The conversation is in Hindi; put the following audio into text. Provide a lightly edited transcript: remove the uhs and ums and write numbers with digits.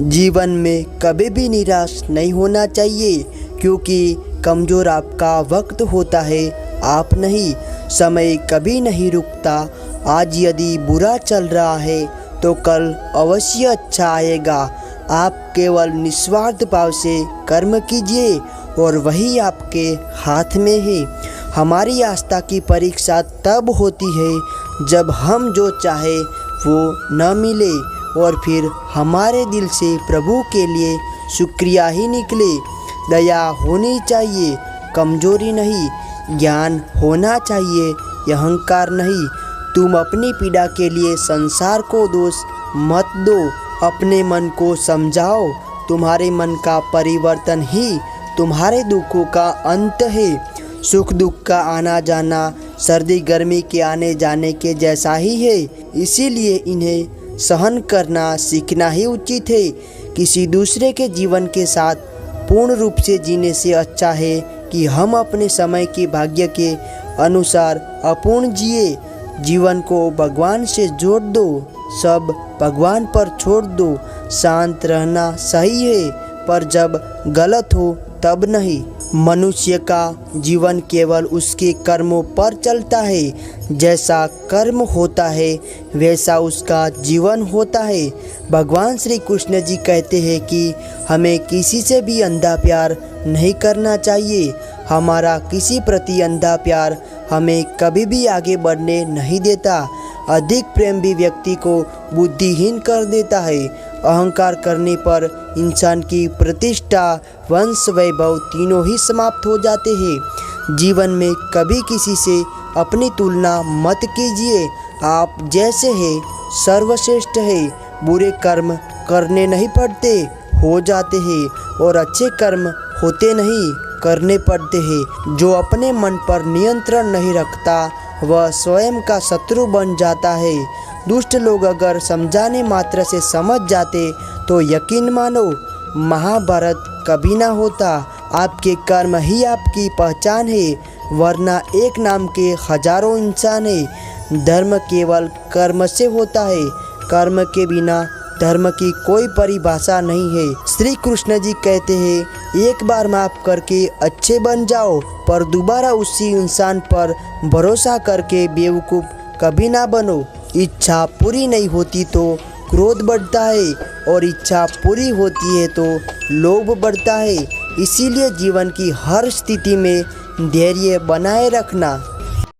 जीवन में कभी भी निराश नहीं होना चाहिए, क्योंकि कमज़ोर आपका वक्त होता है, आप नहीं। समय कभी नहीं रुकता। आज यदि बुरा चल रहा है तो कल अवश्य अच्छा आएगा। आप केवल निस्वार्थ भाव से कर्म कीजिए और वही आपके हाथ में है। हमारी आस्था की परीक्षा तब होती है जब हम जो चाहे वो न मिले और फिर हमारे दिल से प्रभु के लिए शुक्रिया ही निकले। दया होनी चाहिए, कमजोरी नहीं। ज्ञान होना चाहिए, अहंकार नहीं। तुम अपनी पीड़ा के लिए संसार को दोष मत दो, अपने मन को समझाओ। तुम्हारे मन का परिवर्तन ही तुम्हारे दुखों का अंत है। सुख दुख का आना जाना सर्दी गर्मी के आने जाने के जैसा ही है, इसीलिए इन्हें सहन करना सीखना ही उचित है। किसी दूसरे के जीवन के साथ पूर्ण रूप से जीने से अच्छा है कि हम अपने समय के भाग्य के अनुसार अपूर्ण जिए। जीवन को भगवान से जोड़ दो, सब भगवान पर छोड़ दो। शांत रहना सही है, पर जब गलत हो तब नहीं। मनुष्य का जीवन केवल उसके कर्मों पर चलता है। जैसा कर्म होता है वैसा उसका जीवन होता है। भगवान श्री कृष्ण जी कहते हैं कि हमें किसी से भी अंधा प्यार नहीं करना चाहिए। हमारा किसी प्रति अंधा प्यार हमें कभी भी आगे बढ़ने नहीं देता। अधिक प्रेम भी व्यक्ति को बुद्धिहीन कर देता है। अहंकार करने पर इंसान की प्रतिष्ठा, वंश, वैभव तीनों ही समाप्त हो जाते हैं। जीवन में कभी किसी से अपनी तुलना मत कीजिए। आप जैसे हैं सर्वश्रेष्ठ है। बुरे कर्म करने नहीं पड़ते, हो जाते हैं, और अच्छे कर्म होते नहीं, करने पड़ते हैं। जो अपने मन पर नियंत्रण नहीं रखता वह स्वयं का शत्रु बन जाता है। दुष्ट लोग अगर समझाने मात्र से समझ जाते तो यकीन मानो महाभारत कभी ना होता। आपके कर्म ही आपकी पहचान है, वरना एक नाम के हजारों इंसान है। धर्म केवल कर्म से होता है, कर्म के बिना धर्म की कोई परिभाषा नहीं है। श्री कृष्ण जी कहते हैं, एक बार माफ करके अच्छे बन जाओ, पर दोबारा उसी इंसान पर भरोसा करके बेवकूफ़ कभी ना बनो। इच्छा पूरी नहीं होती तो क्रोध बढ़ता है, और इच्छा पूरी होती है तो लोभ बढ़ता है। इसीलिए जीवन की हर स्थिति में धैर्य बनाए रखना।